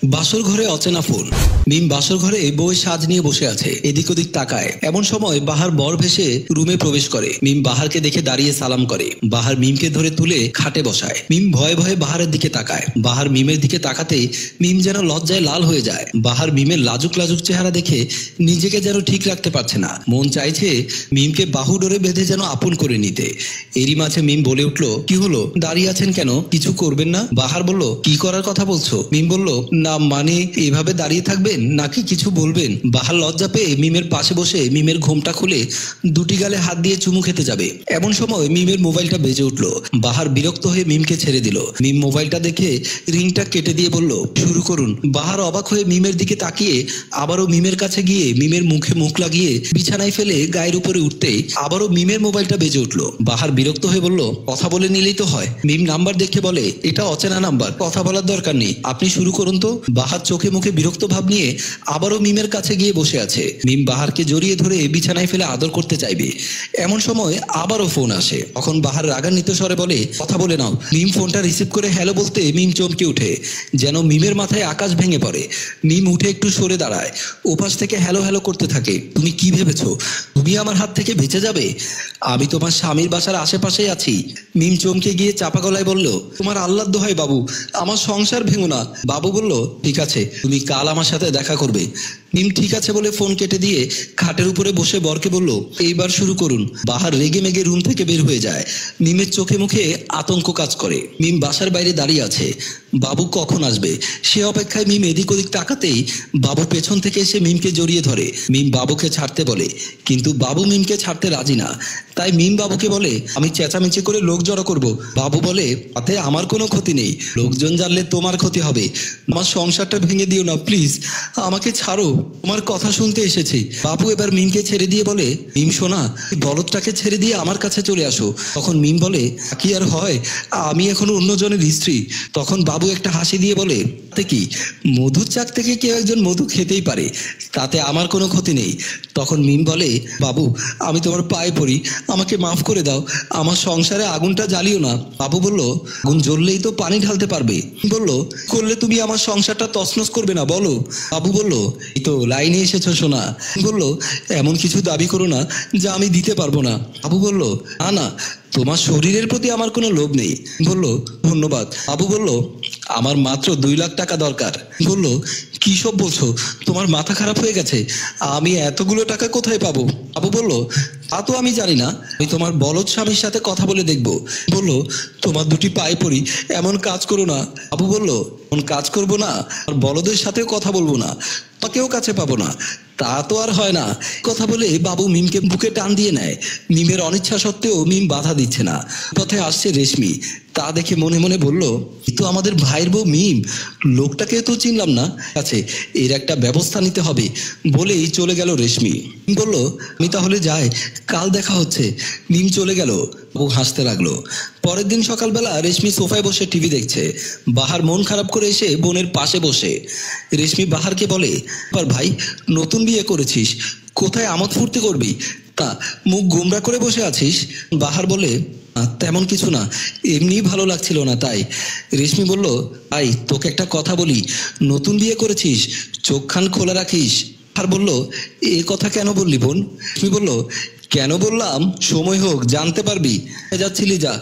বাসর ঘরে অচেনা ফোন। মিম বাসর ঘরে বউয়ের সাজ নিয়ে বসে আছে, এদিক ওদিক তাকায়। এমন সময় বাহার বর ভেসে রুমে প্রবেশ করে। মিম বাহারকে দেখে দাঁড়িয়ে সালাম করে। বাহার মিমকে ধরে তুলে খাটে বসায়। মিম ভয়ে ভয়ে বাহারের দিকে তাকায়। বাহার মিমের দিকে তাকাতেই মিম যেন লজ্জায় লাল হয়ে যায়। বাহার মিমের লাজুক লাজুক চেহারা দেখে নিজেকে যেন ঠিক রাখতে পারছে না। মন চাইছে মিমকে বাহু ডোরে বেঁধে যেন আপন করে নিতে। এরই মাঝে মিম বলে উঠল, কি হলো, দাঁড়িয়ে আছেন কেন, কিছু করবেন না? বাহার বলল, কি করার কথা বলছো? মিম বলল, না মানে এভাবে দাঁড়িয়ে থাকবেন নাকি কিছু বলবেন? বাহার লজ্জা পেয়ে মিমের পাশে বসে মিমের ঘোমটা খুলে দুটি গালে হাত দিয়ে চুমু খেতে যাবে। এমন সময় মিমের মোবাইলটা বেজে উঠল। বাহার বিরক্ত হয়ে মিমকে ছেড়ে দিল। মিম মোবাইলটা দেখে রিংটা কেটে দিয়ে বলল, শুরু করুন। বাহার অবাক হয়ে মিমের দিকে তাকিয়ে আবারও মিমের কাছে গিয়ে মিমের মুখে মুখ লাগিয়ে বিছানায় ফেলে গায়ের উপরে উঠতেই আবারও মিমের মোবাইলটা বেজে উঠল। বাহার বিরক্ত হয়ে বলল, কথা বলে নিলেই তো হয়। মিম নাম্বার দেখে বলে, এটা অচেনা নাম্বার, কথা বলার দরকার নেই, আপনি শুরু করুন তো। বাহার চোখে মুখে বিরক্ত ভাব নিয়ে আবারও মিমের কাছে গিয়ে বসে আছে। মিম বাহারকে জড়িয়ে ধরে বিছানায় ফেলে আদর করতে চাইবে। এমন সময় আবারও ফোন আসে। তখন বাহার রাগান্বিত স্বরে বলে, কথা বলে নাও। মিম ফোনটা রিসিভ করে হ্যালো বলতে মিম চমকে উঠে, যেন মিমের মাথায় আকাশ ভেঙে পড়ে। মিম উঠে একটু সরে দাঁড়ায়, ওপাশ থেকে হ্যালো হ্যালো করতে থাকে। তুমি কি ভেবেছো তুমি আমার হাত থেকে বেঁচে যাবে? আমি তোমার স্বামীর বাসার আশেপাশেই আছি। মিম চমকে গিয়ে চাপা গলায় বলল, তোমার আল্লাহর দোহাই বাবু, আমার সংসার ভেঙো না। বাবু বলল, ঠিক আছে, তুমি কাল আমার সাথে দেখা করবে। মিম ঠিক আছে বলে ফোন কেটে দিয়ে খাটের উপরে বসে বরকে বলল, এইবার শুরু করুন। বাহার রেগে মেগে রুম থেকে বের হয়ে যায়। মিমের চোখে মুখে আতঙ্ক কাজ করে। মিম বাসার বাইরে দাঁড়িয়ে আছে, বাবু কখন আসবে সে অপেক্ষায়। মিম এদিক ওদিক তাকাতেই বাবু পেছন থেকে এসে মিমকে জড়িয়ে ধরে। মিম বাবুকে ছাড়তে বলে, কিন্তু বাবু মিমকে ছাড়তে রাজি না। তাই মিম বাবুকে বলে, আমি চেঁচামেচি করে লোক জড়ো করব। বাবু বলে, তাতে আমার কোনো ক্ষতি নেই, লোকজন জানলে তোমার ক্ষতি হবে। আমার সংসারটা ভেঙে দিও না প্লিজ, আমাকে ছাড়ো, তোমার কথা শুনতে এসেছি। বাবু এবার মিমকে ছেড়ে দিয়ে বলে, মিম শোনা, বলদটাকে ছেড়ে দিয়ে আমার কাছে চলে আসো। তখন মিম বলে, কি আর হয়, আমি এখন অন্যজনের স্ত্রী। তখন বাবু একটা হাসি দিয়ে বলে, তাতে কি, মধুর চাক থেকে কেউ একজন মধু খেতেই পারে, তাতে আমার কোনো ক্ষতি নেই। তখন মিম বলে, বাবু আমি তোমার পায়ে পড়ি, আমাকে মাফ করে দাও, আমার সংসারে আগুনটা জ্বালিও না। বাবু বলল, আগুন জ্বললেই তো পানি ঢালতে পারবে। বলল, করলে তুমি আমার সংসারটা তছনছ করবে না বলো? বাবু বলল, এই তো লাইনে এসেছো সোনা। বলল, এমন কিছু দাবি করো না যা আমি দিতে পারবো না। বাবু বলল, না না, তোমার শরীরের প্রতি আমার কোনো লোভ নেই। বলল, ধন্যবাদ। বাবু বলল, আমার মাত্র 2 লাখ টাকা দরকার। বলল, কি সব বলছো, তোমার মাথা খারাপ হয়ে গেছে, আমি এতগুলো টাকা কোথায় পাবো? বাবু বলল, তা তো আমি জানি না, আমি তোমার বলদ স্বামীর সাথে কথা বলে দেখবো। বলল, তোমার দুটি পায়ে পড়ি, এমন কাজ করো না। বাবু বলল, এমন কাজ করবো না, আর বলদের সাথেও কথা বলবো না, তাকেও কাছে পাবো না, তা তো আর হয় না। কথা বলে বাবু মিমকে বুকে টান দিয়ে নেয়। মিমের অনিচ্ছা সত্ত্বেও মিম বাধা দিচ্ছে না। পথে আসছে রেশমি, তা দেখে মনে মনে বলল, তো আমাদের ভাইয়ের বউ মিম, লোকটাকে তো চিনলাম না, আছে এর একটা ব্যবস্থা নিতে হবে। বলেই চলে গেল রেশমি। বলল, আমি তাহলে যাই, কাল দেখা হচ্ছে। মিম চলে গেল। বউ হাসতে লাগলো। পরের দিন সকালবেলা রেশমি সোফায় বসে টিভি দেখছে। বাহার মন খারাপ করে এসে বোনের পাশে বসে। রেশমি বাহারকে বলে, ভাই নতুন বিয়ে করেছিস, কোথায় আমোদ ফুর্তি করবি, তা মুখ গোমরা করে বসে আছিস? বাহার বলে, তেমন কিছু না, এমনি ভালো লাগছিল না তাই। রেশমি বলল, ভাই তোকে একটা কথা বলি, নতুন বিয়ে করেছিস, চোখ খান খোলা রাখিস। আর বলল, এ কথা কেন বললি বোন? রেশমি বলল, কেন বললাম, সময় হোক জানতে পারবি, যাচ্ছিলি যা।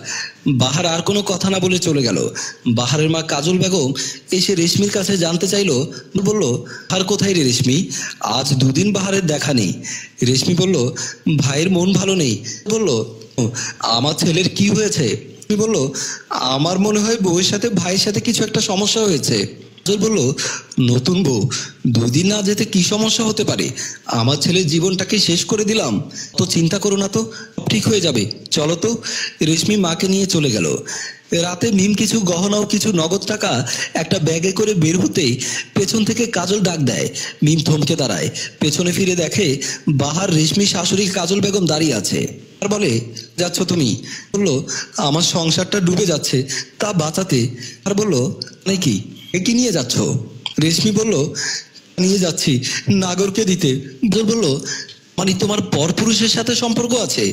বাহার আর কোনো কথা না বলে চলে গেল। বাহারের মা কাজল বেগম এসে রেশমির কাছে জানতে চাইলো। বলল, আর কোথায় রে রেশমি, আজ 2 দিন বাহারের দেখা নেই। রেশমি বলল, ভাইয়ের মন ভালো নেই। বলল, আমার ছেলের কি হয়েছে? বলল, আমার মনে হয় বউয়ের সাথে ভাইয়ের সাথে কিছু একটা সমস্যা হয়েছে। বলল, নতুন বউ 2 দিন না যেতে কি সমস্যা হতে পারে? আমার ছেলের জীবনটাকে শেষ করে দিলাম, তো চিন্তা করো না তো, ঠিক হয়ে যাবে, চলো তো। রেশমি মাকে নিয়ে চলে গেল। রাতে মিম কিছু গহনা ও কিছু নগদ টাকা একটা ব্যাগে করে বের হতেই পেছন থেকে কাজল ডাক দেয়। মিম থমকে দাঁড়ায়, পেছনে ফিরে দেখে বাহার রেশমি শাশুড়ি কাজল বেগম দাঁড়িয়ে আছে। আর বলে, যাচ্ছ তুমি? বলল, আমার সংসারটা ডুবে যাচ্ছে, তা বাঁচাতে। আর বলল, নাকি কি নিয়ে যাচ্ছ? রেশমি বলল, নিয়ে যাচ্ছি নাগরকে দিতে। বলল, মানে তোমার পরপুরুষের সাথে সম্পর্ক আছে?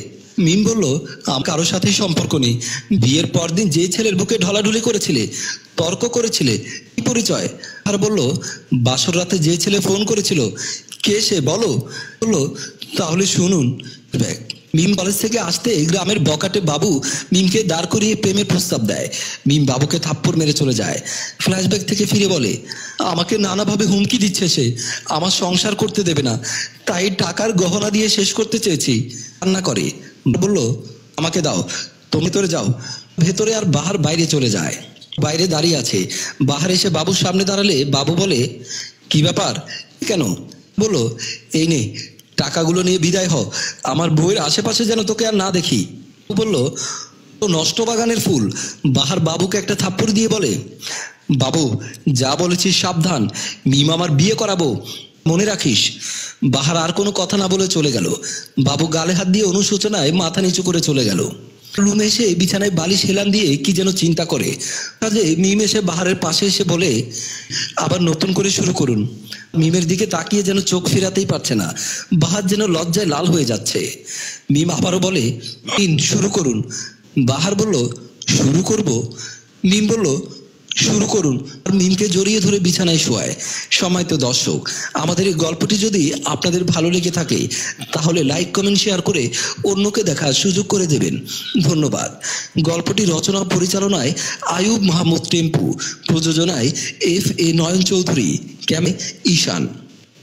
মিম বলল, আমার কারোর সাথেই সম্পর্ক নেই, বিয়ের পর দিন যে ছেলের বুকে ঢলাঢুলি করেছিলে, তর্ক করেছিলে, কি পরিচয়? আর বলল, বাসর রাতে যে ছেলে ফোন করেছিল কে সে বলো। বললো, তাহলে শুনুন। মিম কলেজ থেকে আসতে গ্রামের বকাটে বাবু মিমকে দাঁড় করিয়ে প্রেমের প্রস্তাব দেয়। মিম বাবুকে থাপ্পড় মেরে চলে যায়। ফ্ল্যাশব্যাক থেকে ফিরে বলে, আমাকে নানাভাবে হুমকি দিচ্ছে সে, আমার সংসার করতে দেবে না, তাই টাকার গহনা দিয়ে শেষ করতে চেয়েছি। কান্না করে বলল, আমাকে দাও, তুমি ভেতরে যাও। ভেতরে আর বাহার বাইরে চলে যায়। বাইরে দাঁড়িয়ে আছে। বাহার এসে বাবুর সামনে দাঁড়ালে বাবু বলে, কি ব্যাপার, কেন? বললো, এই নে টাকাগুলো নিয়ে বিদায় হ, আমার বউয়ের আশেপাশে যেন তোকে আর না দেখি। বলল, তো নষ্ট বাগানের ফুল। বাহার বাবুকে একটা থাপ্পড় দিয়ে বলে, বাবু যা বলেছিস সাবধান, মিম আমার বিয়ে করাবো, মনে রাখিস। বাহার আর কোনো কথা না বলে চলে গেল। বাবু গালে হাত দিয়ে অনুশোচনায় মাথা নিচু করে চলে গেল। রুমে এসে বিছানায় বালিশ হেলান দিয়ে কি যেন চিন্তা করে। কাজে মিম এসে বাহারের পাশে এসে বলে, আবার নতুন করে শুরু করুন। মিমের দিকে তাকিয়ে যেন চোখ ফেরাতেই পারছে না। বাহার যেন লজ্জায় লাল হয়ে যাচ্ছে। মিম আবারও বলে, শুরু করুন। বাহার বলল, শুরু করব? মিম বলল, শুরু করুন। আর মিমকে জড়িয়ে ধরে বিছানায় শোয়ায়। সম্মানিত দর্শক, আমাদের এই গল্পটি যদি আপনাদের ভালো লেগে থাকে তাহলে লাইক, কমেন্ট, শেয়ার করে অন্যকে দেখার সুযোগ করে দেবেন। ধন্যবাদ। গল্পটি রচনা পরিচালনায় আয়ুব মাহমুদ টেম্পু, প্রযোজনায় FA নয়ন চৌধুরী, ক্যামে ঈশান।